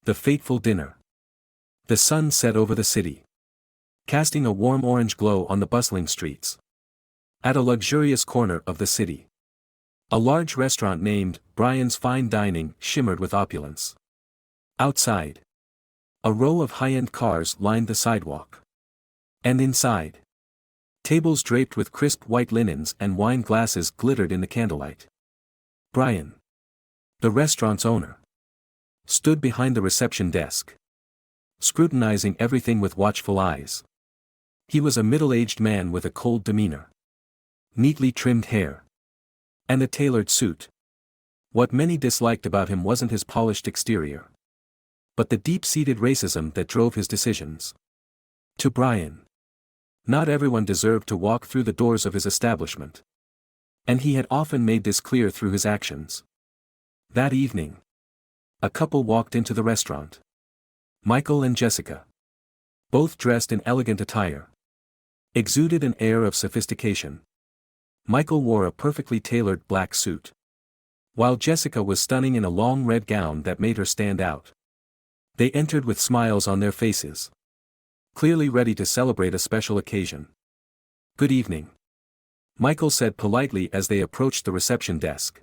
The fateful dinner. The sun set over the city, casting a warm orange glow on the bustling streets. At a luxurious corner of the city, a large restaurant named Brian's Fine Dining shimmered with opulence. Outside, a row of high-end cars lined the sidewalk. And inside, tables draped with crisp white linens and wine glasses glittered in the candlelight. Brian, the restaurant's owner, stood behind the reception desk, scrutinizing everything with watchful eyes. He was a middle-aged man with a cold demeanor, neatly trimmed hair, and a tailored suit. What many disliked about him wasn't his polished exterior, but the deep-seated racism that drove his decisions. To Brian, not everyone deserved to walk through the doors of his establishment. And he had often made this clear through his actions. That evening, a couple walked into the restaurant. Michael and Jessica, both dressed in elegant attire, exuded an air of sophistication. Michael wore a perfectly tailored black suit, while Jessica was stunning in a long red gown that made her stand out. They entered with smiles on their faces, clearly ready to celebrate a special occasion. "Good evening," Michael said politely as they approached the reception desk.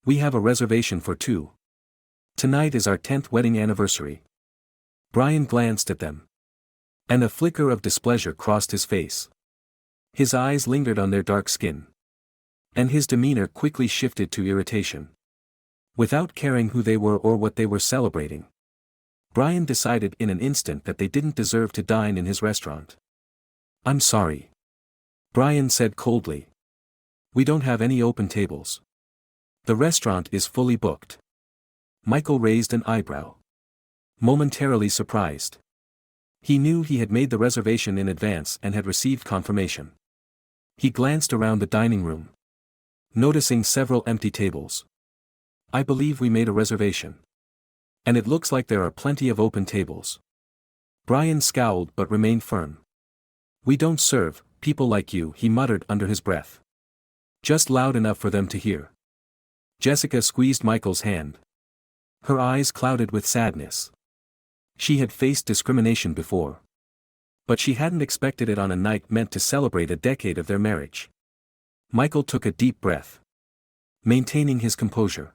"We have a reservation for two. Tonight is our 10th wedding anniversary." Brian glanced at them, and a flicker of displeasure crossed his face. His eyes lingered on their dark skin, and his demeanor quickly shifted to irritation. Without caring who they were or what they were celebrating, Brian decided in an instant that they didn't deserve to dine in his restaurant. "I'm sorry," Brian said coldly. "We don't have any open tables. The restaurant is fully booked." Michael raised an eyebrow, momentarily surprised. He knew he had made the reservation in advance and had received confirmation. He glanced around the dining room, noticing several empty tables. "I believe we made a reservation. And it looks like there are plenty of open tables." Brian scowled but remained firm. "We don't serve people like you," he muttered under his breath, just loud enough for them to hear. Jessica squeezed Michael's hand, her eyes clouded with sadness. She had faced discrimination before, but she hadn't expected it on a night meant to celebrate a decade of their marriage. Michael took a deep breath, maintaining his composure.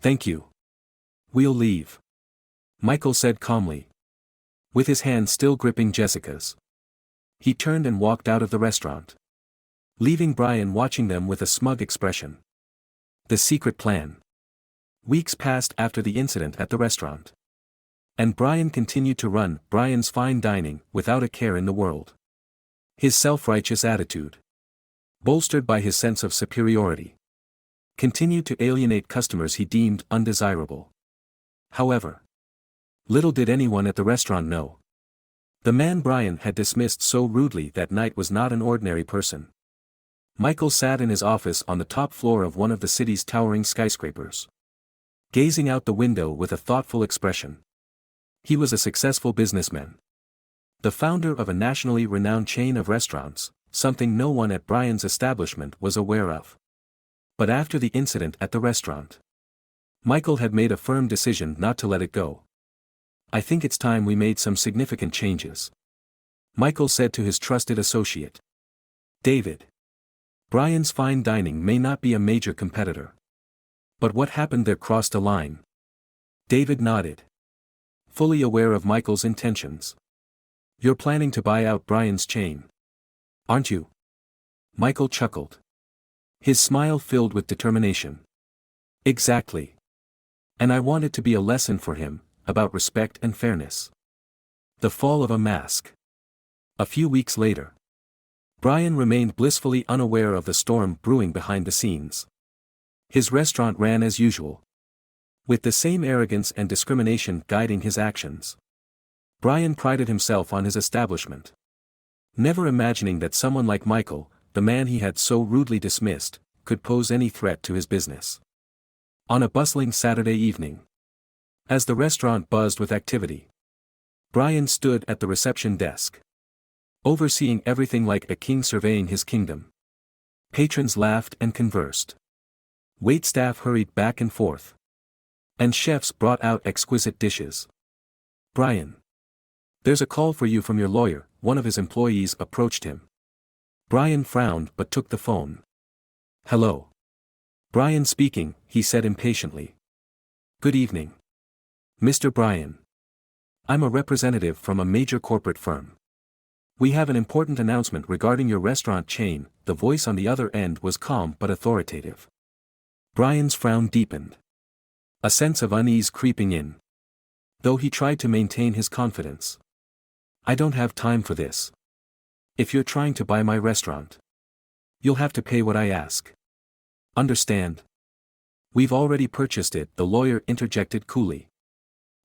"Thank you. We'll leave," Michael said calmly, with his hand still gripping Jessica's. He turned and walked out of the restaurant, leaving Brian watching them with a smug expression. The secret plan. Weeks passed after the incident at the restaurant, and Brian continued to run Brian's Fine Dining without a care in the world. His self-righteous attitude, bolstered by his sense of superiority, continued to alienate customers he deemed undesirable. However, little did anyone at the restaurant know, the man Brian had dismissed so rudely that night was not an ordinary person. Michael sat in his office on the top floor of one of the city's towering skyscrapers, gazing out the window with a thoughtful expression. He was a successful businessman, the founder of a nationally renowned chain of restaurants, something no one at Brian's establishment was aware of. But after the incident at the restaurant, Michael had made a firm decision not to let it go. "I think it's time we made some significant changes," Michael said to his trusted associate, David. "Brian's Fine Dining may not be a major competitor, but what happened there crossed a line." David nodded, fully aware of Michael's intentions. "You're planning to buy out Brian's chain, aren't you?" Michael chuckled, his smile filled with determination. "Exactly. And I want it to be a lesson for him, about respect and fairness." The fall of a mask. A few weeks later, Brian remained blissfully unaware of the storm brewing behind the scenes. His restaurant ran as usual, with the same arrogance and discrimination guiding his actions. Brian prided himself on his establishment, never imagining that someone like Michael, the man he had so rudely dismissed, could pose any threat to his business. On a bustling Saturday evening, as the restaurant buzzed with activity, Brian stood at the reception desk, overseeing everything like a king surveying his kingdom. Patrons laughed and conversed. Waitstaff hurried back and forth, And chefs brought out exquisite dishes. Brian. There's a call for you from your lawyer, one of his employees approached him. Brian frowned but took the phone. Hello. Brian speaking, he said impatiently. Good evening. Mr. Brian. I'm a representative from a major corporate firm. We have an important announcement regarding your restaurant chain. The voice on the other end was calm but authoritative. Brian's frown deepened. A sense of unease creeping in. Though he tried to maintain his confidence. I don't have time for this. If you're trying to buy my restaurant, you'll have to pay what I ask. Understand? We've already purchased it, the lawyer interjected coolly.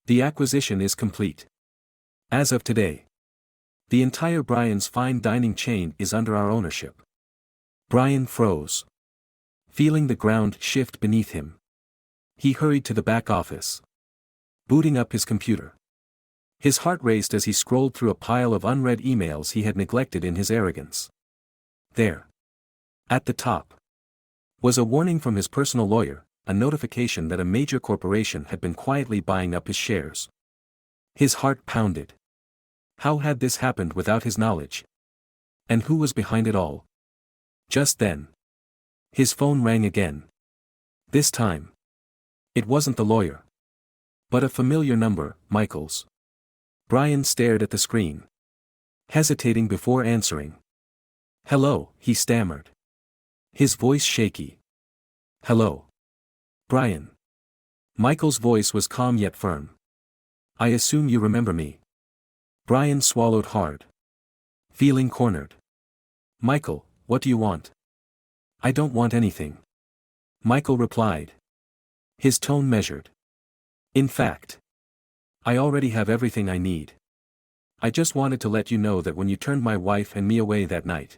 The acquisition is complete. As of today, the entire Brian's fine dining chain is under our ownership. Brian froze. Feeling the ground shift beneath him. He hurried to the back office. Booting up his computer. His heart raced as he scrolled through a pile of unread emails he had neglected in his arrogance. There. At the top. Was a warning from his personal lawyer, a notification that a major corporation had been quietly buying up his shares. His heart pounded. How had this happened without his knowledge? And who was behind it all? Just then. His phone rang again. This time. It wasn't the lawyer. But a familiar number, Michael's. Brian stared at the screen. Hesitating before answering. Hello, he stammered. His voice shaky. Hello. Brian. Michael's voice was calm yet firm. I assume you remember me. Brian swallowed hard. Feeling cornered. Michael, what do you want? I don't want anything. Michael replied. His tone measured. In fact, I already have everything I need. I just wanted to let you know that when you turned my wife and me away that night,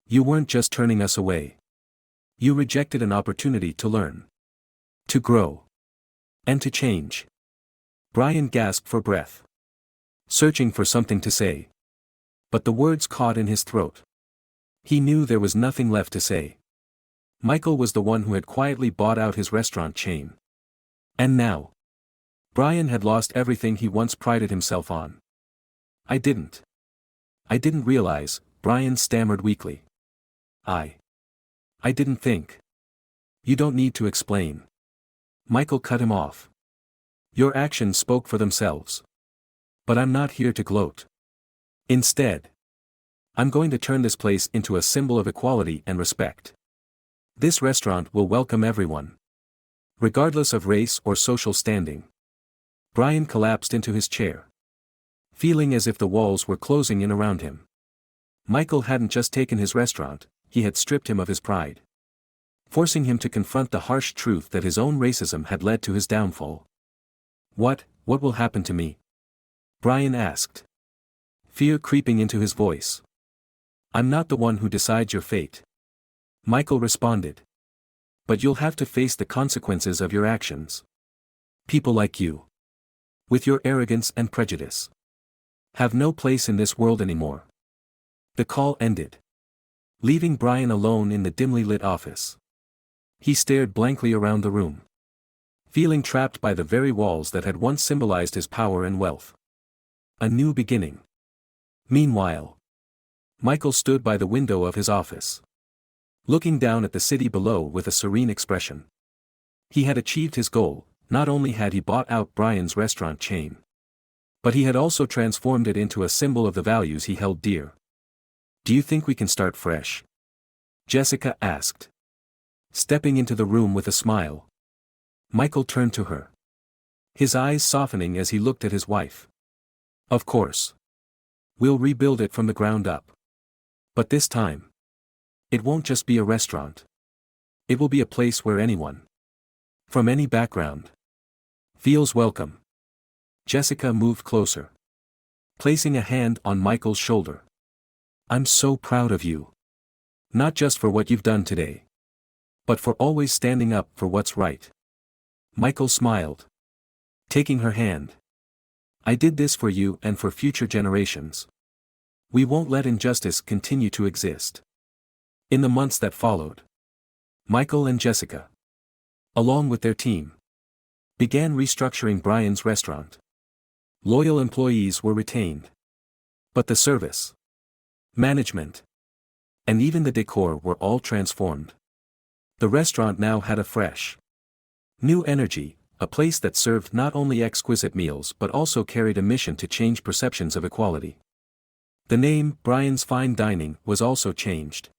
you weren't just turning us away. You rejected an opportunity to learn. To grow. And to change. Brian gasped for breath. Searching for something to say. But the words caught in his throat. He knew there was nothing left to say. Michael was the one who had quietly bought out his restaurant chain. And now. Brian had lost everything he once prided himself on. I didn't realize, Brian stammered weakly. I didn't think. You don't need to explain. Michael cut him off. Your actions spoke for themselves. But I'm not here to gloat. Instead, I'm going to turn this place into a symbol of equality and respect. This restaurant will welcome everyone. Regardless of race or social standing. Brian collapsed into his chair. Feeling as if the walls were closing in around him. Michael hadn't just taken his restaurant, he had stripped him of his pride. Forcing him to confront the harsh truth that his own racism had led to his downfall. What will happen to me? Brian asked. Fear creeping into his voice. I'm not the one who decides your fate. Michael responded. But you'll have to face the consequences of your actions. People like you. With your arrogance and prejudice. Have no place in this world anymore. The call ended. Leaving Brian alone in the dimly lit office. He stared blankly around the room. Feeling trapped by the very walls that had once symbolized his power and wealth. A new beginning. Meanwhile, Michael stood by the window of his office. Looking down at the city below with a serene expression. He had achieved his goal, not only had he bought out Brian's restaurant chain. But he had also transformed it into a symbol of the values he held dear. Do you think we can start fresh? Jessica asked. Stepping into the room with a smile. Michael turned to her. His eyes softening as he looked at his wife. Of course. We'll rebuild it from the ground up. But this time, it won't just be a restaurant. It will be a place where anyone, from any background, feels welcome. Jessica moved closer. Placing a hand on Michael's shoulder. I'm so proud of you. Not just for what you've done today. But for always standing up for what's right. Michael smiled. Taking her hand. I did this for you and for future generations. We won't let injustice continue to exist. In the months that followed, Michael and Jessica, along with their team, began restructuring Brian's restaurant. Loyal employees were retained. But the service, management, and even the decor were all transformed. The restaurant now had a fresh, new energy, a place that served not only exquisite meals but also carried a mission to change perceptions of equality. The name, Brian's Fine Dining, was also changed.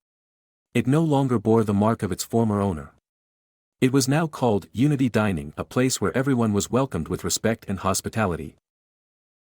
It no longer bore the mark of its former owner. It was now called Unity Dining, a place where everyone was welcomed with respect and hospitality.